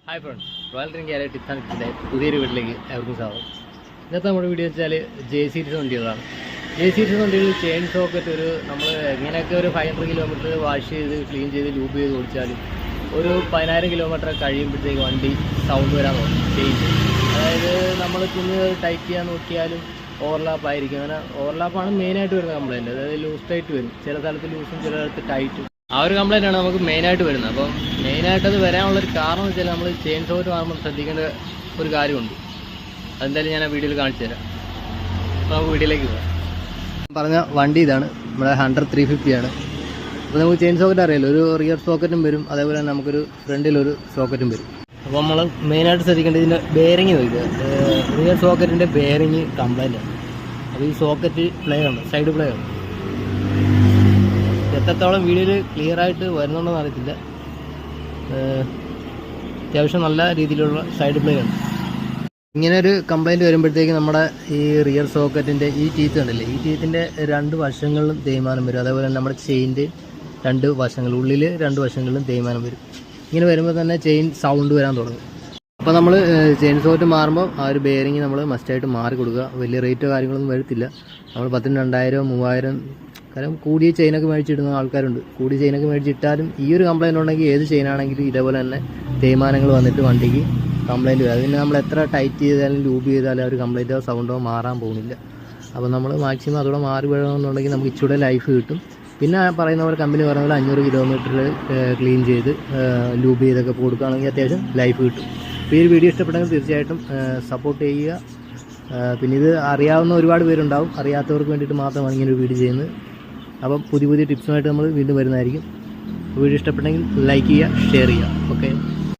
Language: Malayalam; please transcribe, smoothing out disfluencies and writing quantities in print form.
ഹായ് ഫ്രണ്ട്സ്, റോയൽ ഡ്രിങ്ക് ആയ ടിപ്സ് ആൻഡ് ടിപ്സിൻ്റെ പുതിയൊരു വീട്ടിലേക്ക് എവർക്കും സ്വാഗതം. ഇന്നത്തെ നമ്മുടെ വീഡിയോ വെച്ചാൽ ജെ സീരീസ് വണ്ടികളാണ്. ജെ സീരീസ് വണ്ടികൾ ചെയിൻ സോക്കറ്റ് നമ്മൾ എങ്ങനെയൊക്കെ ഒരു 500 കിലോമീറ്റർ വാഷ് ചെയ്ത് ക്ലീൻ ചെയ്ത് ലൂബ് ചെയ്ത് ഓടിച്ചാലും ഒരു 10,000 കിലോമീറ്റർ കഴിയുമ്പോഴത്തേക്ക് വണ്ടി സൗണ്ട് വരാൻ തുടങ്ങും. ചെയിൻ അതായത് നമ്മൾ കുഞ്ഞ് ടൈറ്റ് ചെയ്യാൻ നോക്കിയാലും ഓവർലാപ്പ് ആയിരിക്കും. അങ്ങനെ ഓവർലാപ്പാണ് മെയിനായിട്ട് വരുന്ന കംപ്ലയിൻറ്റ്. അതായത് ലൂസ് ടൈറ്റ് വരും, ചില സ്ഥലത്ത് ലൂസും ചില സ്ഥലത്ത് ടൈറ്റും. ആ ഒരു കംപ്ലയിൻ്റാണ് നമുക്ക് മെയിനായിട്ട് വരുന്നത്. അപ്പം മെയിനായിട്ടത് വരാനുള്ളൊരു കാരണം എന്ന് വെച്ചാൽ നമ്മൾ ചെയിൻ സോക്കറ്റ് മാറുമ്പോൾ ശ്രദ്ധിക്കേണ്ട ഒരു കാര്യമുണ്ട്. അതെന്തായാലും ഞാൻ ആ വീഡിയോയിൽ കാണിച്ചു തരാം. അപ്പോൾ നമുക്ക് വീഡിയോയിലേക്ക് പോകാം. പറഞ്ഞ വണ്ടി ഇതാണ്, നമ്മുടെ 100-350 ആണ്. അപ്പോൾ നമുക്ക് ചെയിൻ സോക്കറ്റ് അറിയാമല്ലോ, ഒരു റിയർ സോക്കറ്റും വരും, അതേപോലെ തന്നെ നമുക്കൊരു ഫ്രണ്ടിലൊരു സോക്കറ്റും വരും. അപ്പോൾ നമ്മൾ മെയിനായിട്ട് ശ്രദ്ധിക്കേണ്ടത് ഇതിൻ്റെ ബെയറിങ് നോക്കുക. റിയർ സോക്കറ്റിൻ്റെ ബെയറിങ് കംപ്ലൈൻ്റ് ആണ്. അപ്പോൾ ഈ സോക്കറ്റ് പ്ലേ ഉണ്ട്, സൈഡ് പ്ലേ ഉണ്ട്. എത്രത്തോളം വീഡിയോയിൽ ക്ലിയർ ആയിട്ട് വരുന്നുണ്ടെന്ന് അറിയത്തില്ല. അത്യാവശ്യം നല്ല രീതിയിലുള്ള സൈഡ് പ്ലേ ഉണ്ട്. ഇങ്ങനെ ഒരു കംപ്ലൈൻറ്റ് വരുമ്പോഴത്തേക്ക് നമ്മുടെ ഈ റിയർ സോക്കറ്റിൻ്റെ ഈ ടീത്ത് കണ്ടില്ലേ, ഈ ടീത്തിൻ്റെ 2 വശങ്ങളിലും തേയ്മാനം വരും. അതേപോലെ തന്നെ നമ്മുടെ ചെയിൻ്റെ 2 വശങ്ങൾ, ഉള്ളിൽ 2 വശങ്ങളിലും തേയ്മാനം വരും. ഇങ്ങനെ വരുമ്പോൾ തന്നെ ചെയിൻ സൗണ്ട് വരാൻ തുടങ്ങും. അപ്പോൾ നമ്മൾ ചെയിൻ സോക്കറ്റ് മാറുമ്പോൾ ആ ഒരു ബെയറിങ് നമ്മൾ മസ്റ്റായിട്ട് മാറി കൊടുക്കുക. വലിയ റേറ്റോ കാര്യങ്ങളൊന്നും വരത്തില്ല. നമ്മൾ 10,000, 2,000, 3,000 കാരണം കൂടിയ ചെയിനൊക്കെ മേടിച്ചിടുന്ന ആൾക്കാരുണ്ട്. കൂടിയ ചെയിനൊക്കെ മേടിച്ചിട്ടാലും ഈ ഒരു കംപ്ലയിൻ്റ് ഉണ്ടെങ്കിൽ ഏത് ചെയിനാണെങ്കിലും ഇതേപോലെ തന്നെ തേയ്മാനങ്ങൾ വന്നിട്ട് വണ്ടിക്ക് കംപ്ലയിൻറ്റ് വരും. അതിന് നമ്മൾ എത്ര ടൈറ്റ് ചെയ്താലും ലൂബ് ചെയ്താലും ആ ഒരു കംപ്ലയിൻറ്റോ സൗണ്ടോ മാറാൻ പോകുന്നില്ല. അപ്പോൾ നമ്മൾ മാക്സിമം അതോടെ മാറി വീഴണമെന്നുണ്ടെങ്കിൽ നമുക്ക് ഇച്ചിരി ലൈഫ് കിട്ടും. പിന്നെ പറയുന്ന പോലെ കമ്പനി പറയുന്ന പോലെ 500 കിലോമീറ്റർ ക്ലീൻ ചെയ്ത് ലൂബ് ചെയ്തൊക്കെ കൊടുക്കുകയാണെങ്കിൽ അത്യാവശ്യം ലൈഫ് കിട്ടും. അപ്പോൾ ഈ ഒരു വീഡിയോ ഇഷ്ടപ്പെട്ടെങ്കിൽ തീർച്ചയായിട്ടും സപ്പോർട്ട് ചെയ്യുക. പിന്നെ ഇത് അറിയാവുന്ന ഒരുപാട് പേരുണ്ടാവും, അറിയാത്തവർക്ക് വേണ്ടിയിട്ട് മാത്രമാണ് ഇങ്ങനെ ഒരു വീഡിയോ ചെയ്യുന്നത്. അപ്പം പുതിയ ടിപ്സുമായിട്ട് നമ്മൾ വീണ്ടും വരുന്നതായിരിക്കും. വീഡിയോ ഇഷ്ടപ്പെട്ടെങ്കിൽ ലൈക്ക് ചെയ്യുക, ഷെയർ ചെയ്യുക. ഓക്കെ.